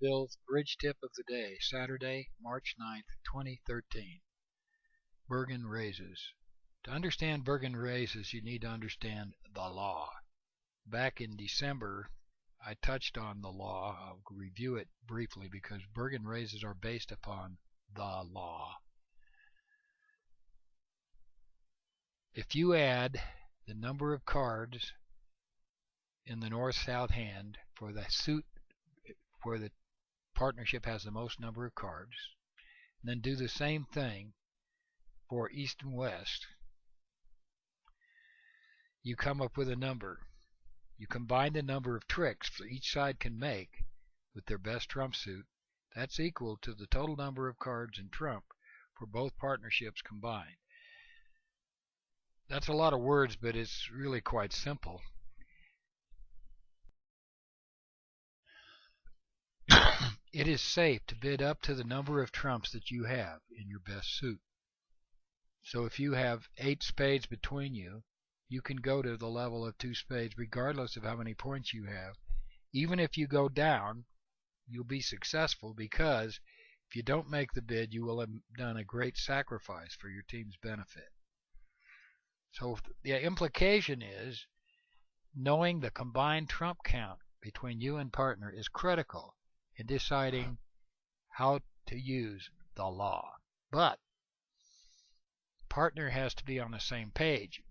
Bill's Bridge Tip of the Day, Saturday, March 9th, 2013. Bergen Raises. To understand Bergen Raises, you need to understand the law. Back in December, I touched on the law. I'll review it briefly because Bergen Raises are based upon the law. If you add the number of cards in the north-south hand for the suit where the partnership has the most number of cards, and then do the same thing for east and west, you come up with a number. You combine the number of tricks for each side can make with their best trump suit. That's equal to the total number of cards in trump for both partnerships combined. That's a lot of words, but it's really quite simple. It is safe to bid up to the number of trumps that you have in your best suit. So if you have 8 spades between you, you can go to the level of 2 spades regardless of how many points you have. Even if you go down, you'll be successful because if you don't make the bid, you will have done a great sacrifice for your team's benefit. So the implication is knowing the combined trump count between you and partner is critical in deciding how to use the law. But partner has to be on the same page.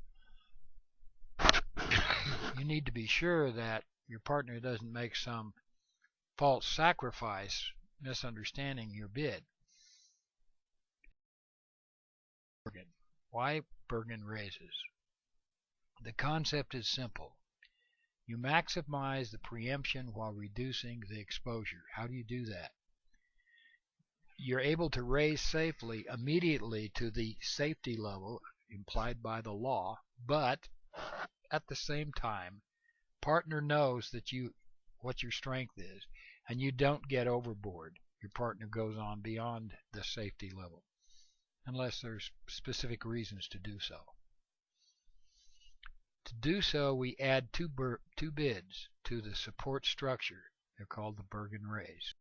You need to be sure that your partner doesn't make some false sacrifice, misunderstanding your bid. Why Bergen Raises? The concept is simple. You maximize the preemption while reducing the exposure. How do you do that? You're able to raise safely immediately to the safety level implied by the law, but at the same time, partner knows that what your strength is, and you don't get overboard. Your partner goes on beyond the safety level, unless there's specific reasons to do so. To do so, we add two bids to the support structure. They're called the Bergen Raise.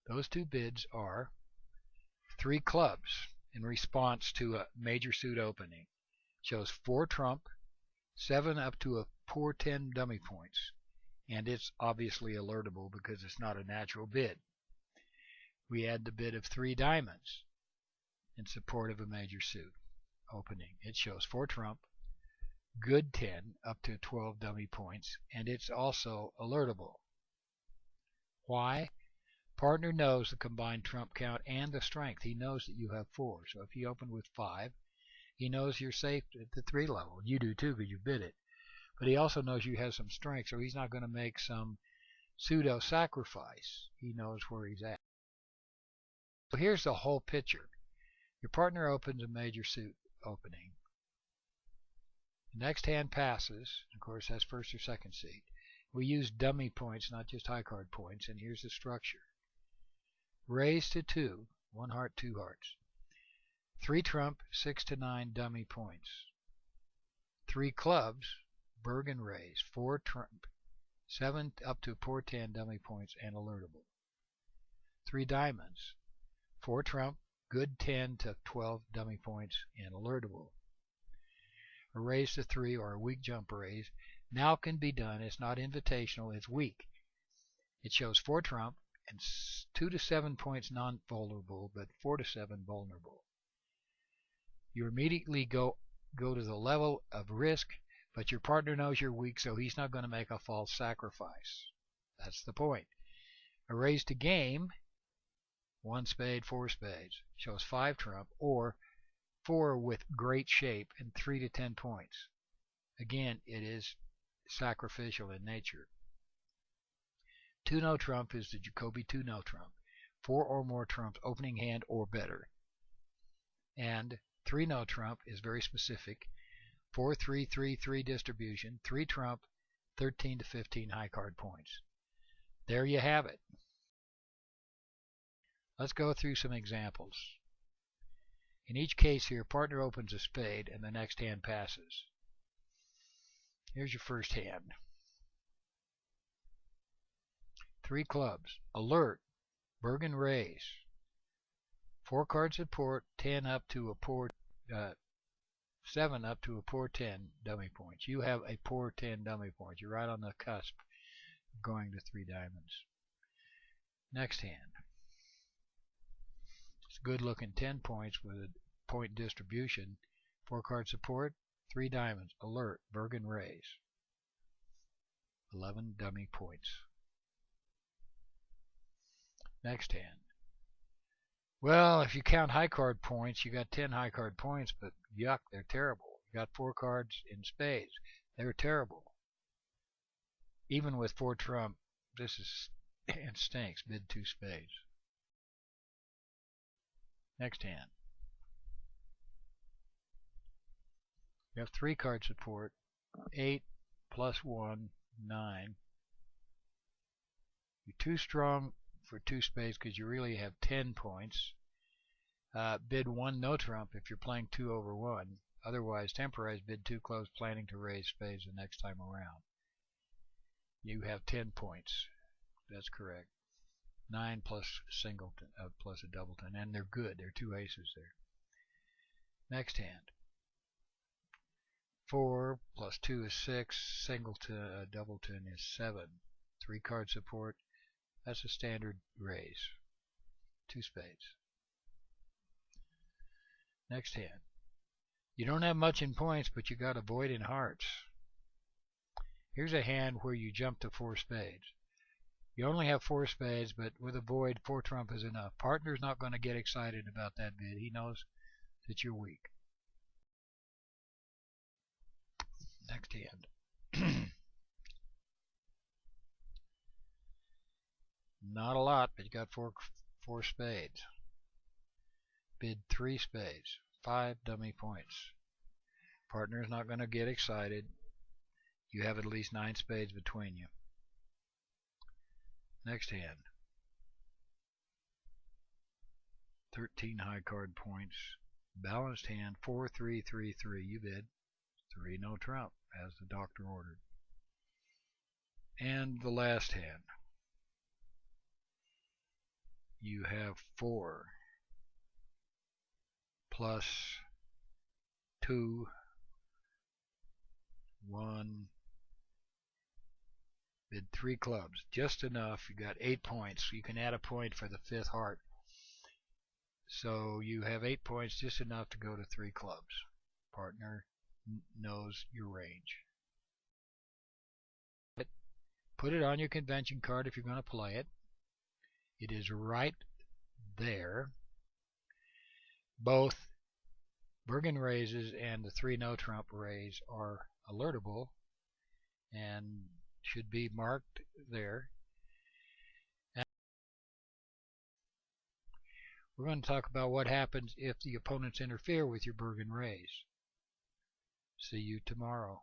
Those 2 bids are 3 clubs in response to a major suit opening. Shows 4 trump, 7 up to a poor 10 dummy points, and it's obviously alertable because it's not a natural bid. We add the bid of 3 diamonds in support of a major suit opening. It shows 4 trump, good 10 up to 12 dummy points, and it's also alertable. Why? Partner knows the combined trump count and the strength. He knows that you have 4. So if you open with 5, he knows you're safe at the 3 level. You do too because you bid it. But he also knows you have some strength, so he's not going to make some pseudo sacrifice. He knows where he's at. So here's the whole picture. Your partner opens a major suit opening. The next hand passes, of course has first or second seat. We use dummy points, not just high card points, and here's the structure. Raise to 2, 1 heart, 2 hearts. 3 trump, 6 to 9 dummy points. 3 clubs, Bergen Raise, 4 trump, 7 up to poor 10 dummy points and alertable. 3 diamonds, 4 trump, good 10 to 12 dummy points and alertable. A raise to 3 or a weak jump raise now can be done. It's not invitational, it's weak. It shows 4 trump and 2 to 7 points non-vulnerable, but 4 to 7 vulnerable. You immediately go to the level of risk, but your partner knows you're weak, so he's not going to make a false sacrifice. That's the point. A raise to game, 1 spade, 4 spades, shows 5 trump, or 4 with great shape and 3 to 10 points. Again, it is sacrificial in nature. 2 no trump is the Jacoby 2 no trump. 4 or more trumps opening hand or better. And 3 no trump is very specific. 4 3 3 3 distribution, 3 trump, 13 to 15 high card points. There you have it. Let's go through some examples. In each case here, partner opens a spade and the next hand passes. Here's your first hand. 3 clubs. Alert, Bergen Raise. 4 cards at port, 10 up to a poor, 7 up to a poor 10 dummy points. You have a poor 10 dummy points. You're right on the cusp of going to 3 diamonds. Next hand. It's a good looking 10 points with a point distribution. 4 card support, 3 diamonds. Alert, Bergen Raise. 11 dummy points. Next hand. Well, if you count high card points, you got 10 high card points, but yuck, they're terrible. You got 4 cards in spades. They're terrible. Even with 4 trump, this is it stinks. Bid 2 spades. Next hand. You have 3 card support. 8 plus 1, 9. You're too strong for 2 spades because you really have 10 points. Bid 1 no trump if you're playing 2 over 1. Otherwise, temporize, bid 2 close, planning to raise spades the next time around. You have 10 points. That's correct. 9 plus singleton, plus a doubleton, and they're good. They're 2 aces there. Next hand. 4 plus 2 is 6. Singleton, doubleton is 7. 3 card support. That's a standard raise. 2 spades. Next hand. You don't have much in points, but you got a void in hearts. Here's a hand where you jump to 4 spades. You only have 4 spades, but with a void, 4 trump is enough. Partner's not going to get excited about that bid. He knows that you're weak. Next hand. Not a lot, but you got 4 spades. Bid 3 spades. 5 dummy points. Partner's not going to get excited. You have at least 9 spades between you. Next hand. 13 high card points. Balanced hand. 4, 3, 3, 3. You bid 3 no trump, as the doctor ordered. And the last hand. You have 4 plus 2, 1, bid 3 clubs. Just enough. You got 8 points. You can add a point for the 5th heart. So you have 8 points, just enough to go to 3 clubs. Partner knows your range. Put it on your convention card if you're going to play it. It is right there. Both Bergen Raises and the 3 no trump raise are alertable and should be marked there. And we're going to talk about what happens if the opponents interfere with your Bergen Raise. See you tomorrow.